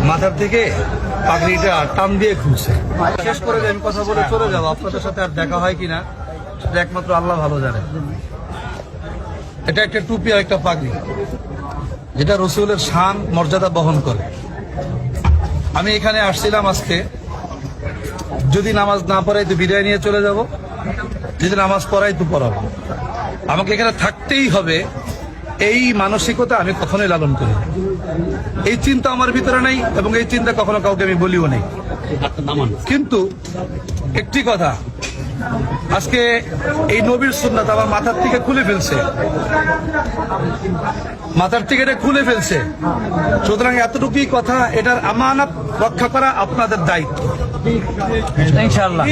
মাথার থেকে পাগড়িটা টান দিয়ে খুলছে। শেষ করে আমি কথা বলে চলে যাবো, আপনাদের সাথে আর দেখা হয় কিনা সেটা একমাত্র আল্লাহ ভালো জানে। এটা একটা টুপি আর একটা পাগড়ি, যেটা রসুলের শান মর্যাদা বহন করে। আমি এখানে আসছিলাম আজকে, যদি নামাজ না পড়াই তো বিদায় নিয়ে চলে যাব, যদি নামাজ পড়াই তো পড়াবো। আমাকে এখানে থাকতেই হবে, এই মানসিকতা আমি কখনোই লালন করি। এই চিন্তা আমার ভিতরে নাই এবং এই চিন্তা কখনো কাউকে আমি বলিও নেই। কিন্তু একটি কথা, আজকে এই নবীর সুন্নাত আমার মাথার থেকে খুলে ফেলছে, মাথার থেকে এটা খুলে ফেলছে। সুতরাং এতটুকুই কথা, এটার আমানত রক্ষা করা আপনাদের দায়িত্ব। ইনশাআল্লাহ।